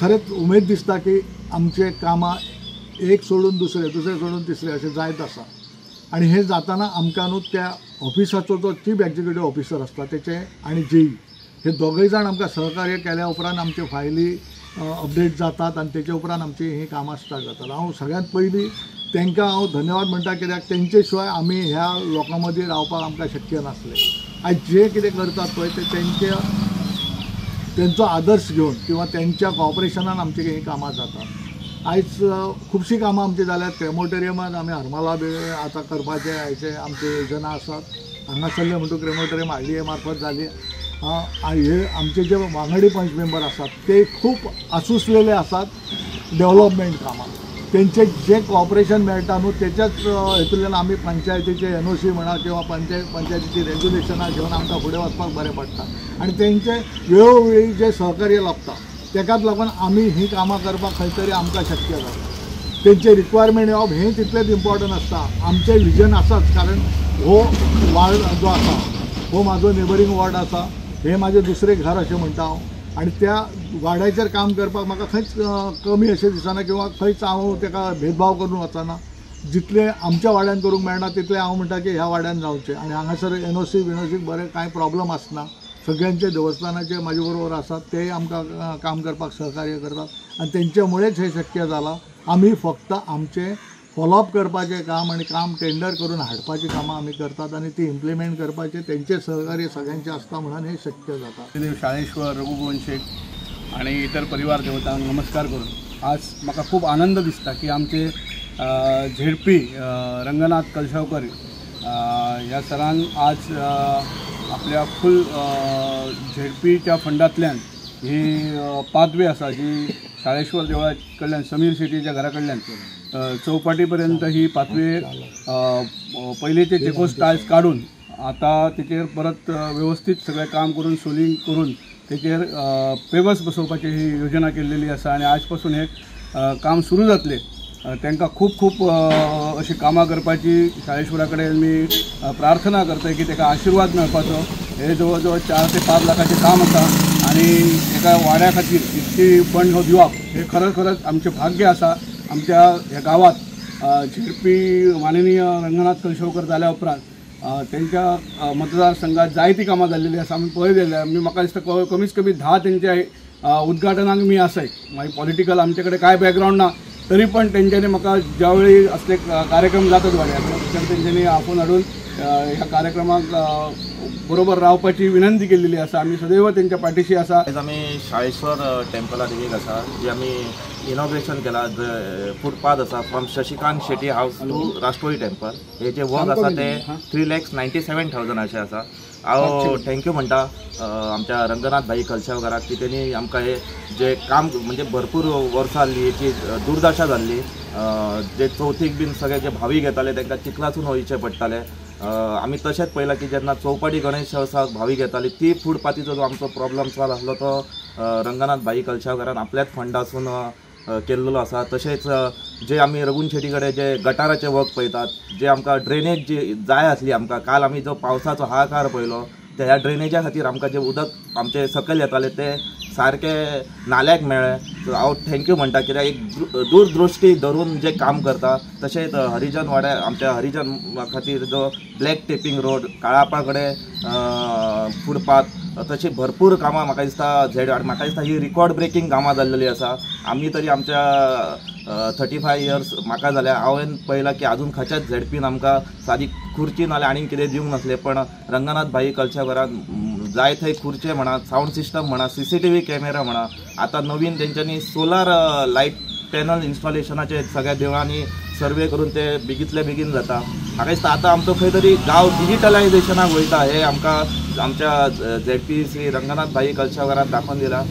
खरेंच उमेद दिसता की आमचे कामां एक सोडून दुसरे सोडून तिसरे असे जायत आसा आणि हे जाताना आमकां न्हू त्या ऑफिसाचो जो चीफ एक्झिक्युटिव्ह ऑफिसर असता त्याचे आणि जेई हे दोगय जाण आमकां सहकार्य केल्या उपरांत आमचे फायली अपडेट जातात आणि त्याच्या उपरांत आमची ही कामां स्टार्ट जातात। हांव सगळ्यात पयलीं तांकां हांव धन्यवाद म्हणटा, कित्याक तेंचे शिवाय आमी ह्या लोकां मदीं रावपाक आमकां शक्य नासलें। आयज जे कितें करतात पळय ते त्यांचो आदर्श घेवन किंवा त्यांच्या कॉपरेशनान आमची ही कामां जातात। आयज खुबशीं कामां आमची जाल्यात। क्रेमोटोरियमात आमी हरमला बी आतां करपाचे हाचे आमचे योजना आसात। हांगासरले म्हणटून क्रेमोटोरियम RDA मार्फत जाली। हे आमचे जे वांगडी पंच मेंबर आसात ते खूप आसुसलेले आसात डेव्हलपमेंट कामां। त्यांचे जे कॉपरेशन मेळटा न्हू त्याच्याच हेतूंतल्यान आमी पंचायतीचे NOC म्हणा किंवा पंचायतीची रेग्युलेशनां घेवन आमकां फुडें वचपाक बरें पडटा आणि तेंचे वेळोवेळी जे सहकार्य लाभता तेकाच लागून आमी ही कामां करपाक खंय तरी आमकां शक्य जाता। तेंचे रिक्वायरमेंट येवप हें तितलेंच इम्पॉर्टंट आसता। आमचें विजन आसाच, कारण हो वार्ड जो आसा हो म्हाजो नेबरींग वॉर्ड आसा, हे म्हाजें दुसरें घर अशें म्हणटा हांव आणि त्या वाड्याचेर काम करपाक म्हाका खंयच कमी अशें दिसना किंवा खंयच हांव ताका भेदभाव करून वचना। जितले आमच्या वाड्यान करूंक मेळना तितले हांव म्हणटा की ह्या वाड्यान जावचें आणि हांगासर NOC बरें कांय प्रॉब्लम आसना। सगळ्यांचे देवस्थानाचे म्हाजे बरोबर आसात, ते आमकां काम करपाक सहकार्य करतात आणि तेंच्या मुळेच हे शक्य जालां। आमी फक्त आमचे फॉलोअप करपाचें काम आणि काम टेंडर करून हाडपाची कामां आमी करतात आणि ती इम्प्लिमेंट करपाचे तेंचे सहकार्य सगळ्यांचे आसता म्हणून हे शक्य जाता। शाळेश्वर रघुवंश शेठ आणि इतर परिवार देवतांक नमस्कार करून आज म्हाका खूप आनंद दिसता की आमचे ZP रंगनाथ कलशावकर ह्या सरान आज आपल्या फुल ZPच्या फंडांतल्यान ही पाथवे आसा जी शाळेश्वर देवळा कडल्यान समीर शेट्टीच्या घरा कडल्यान चौपाटीपर्यंत ही पाथवे पयलींचे चेकोस टायल्स काढून आता तेचेर परत व्यवस्थित सगळें काम करून सोलिंग करून तेचेर पेवर्स बसोवपाची ही योजना केल्लेली आसा आणि आजपासून हे काम सुरू जातले। तांकां खूप खूप अशी कामां करपाची शाळेश्वरा कडेन मी प्रार्थना करता की ताका आशिर्वाद मेळपाचो। हे जवळ जवळ 4 ते 5 लाखाचे काम आसा आणि एका वाड्या खातीर इतकी फंड हो दिवप हे खरंच आमचें भाग्य आसा। आमच्या ह्या गावात ZP माननीय रंगनाथ कलशावकर जाल्या उपरांत त्यांच्या मतदारसंघात जायती कामां जाल्लेली आसा। आमी पळयलेले म्हाका दिसता कमीत कमी 10 तेंच्या उद्घाटनाक मी आसाय। मागीर पॉलिटिकल आमचे कडेन काय बॅकग्राऊंड ना तरी पण तेंच्यांनी म्हाका ज्यावेळी असले कार्यक्रम जातात वाड्यार तेंच्यांनी आपूण हाडून ह्या कार्यक्रमाक बरोबर रावपाची विनंती केलेली आसा। आमी सदैव तेंच्या पाठीशी आसा। आज आमी शाळेश्वर टेम्पलार एक आसा जी आमी इनॉग्रेशन केला। फुटपाथ आसा from Shashikant Shetty house to Rashtrawadi temple. हे जे वर्क आसा ते 3,97,000 अशें आसा। हांव थँक्यू म्हणटा आमच्या रंगनाथ भाई कलशावकराक की तेणी आमकां हे जे काम म्हणजे भरपूर वर्सां जाल्ली हेची दुर्दशा जाल्ली। जे चवथीक बीन सगळे जे भाविक येताले तांकां चिखलासून वयचें पडटालें। आमी तशेंच पळयलां की जेन्ना चौपाटी गणेश उत्सवाक भाविक येताले ती फुटपाथीचो जो आमचो प्रॉब्लम सॉल्व आसलो तो रंगनाथ भाई कलशावकरान आपल्याच फंडासून केल्लो आसा। तशेंच जे आमी रघुवंश शेट्टी कडेन जे गटाराचे वर्क पळयतात, जे आमकां ड्रेनेज जी जाय आसली आमकां काल आमी जो पावसाचो हाहाकार पळयलो त्या ह्या ड्रेनेजा खातीर आमकां जे उदक आमचे सकयल येताले ते सारके नाल्याक मेळ्ळे। सो हांव थँक्यू म्हणटा कित्याक एक दूरदृश्टी धरून जे काम करता। तशेंच हरिजन वाड्या आमच्या हरिजन खातीर जो ब्लॅक टेपिंग रोड काळापा कडेन फुटपाथ तशी भरपूर कामां म्हाका दिसता म्हाका दिसता ही रिकॉर्ड ब्रेकिंग कामां जाल्लेली आसा। आमी तरी आमच्या 35 इयर्स म्हाका जाल्या हांवें पळयलां की आजून खंयच्याच ZPन आमकां सादी खुर्ची नाल्यार आनीक कितें दिवंक नासलें, पण रंगनाथ भाई कलशावकरान जाय थंय खुर्चे म्हणा, साऊंड सिस्टम म्हणा, CCTV कॅमेरा म्हणा, आता नवीन तेंच्यांनी सोलार लायट पॅनल इन्स्टॉलेशनाचे सगळ्या देवळांनी सर्वे करून ते बेगीतल्या बेगीन जाता। म्हाका दिसता आतां आमचो खंय तरी गांव डिजिटलायझेशनाक वयता हे आमकां आमच्या ZP श्री रंगनाथ भाई कलशावकरान दाखोवन दिला।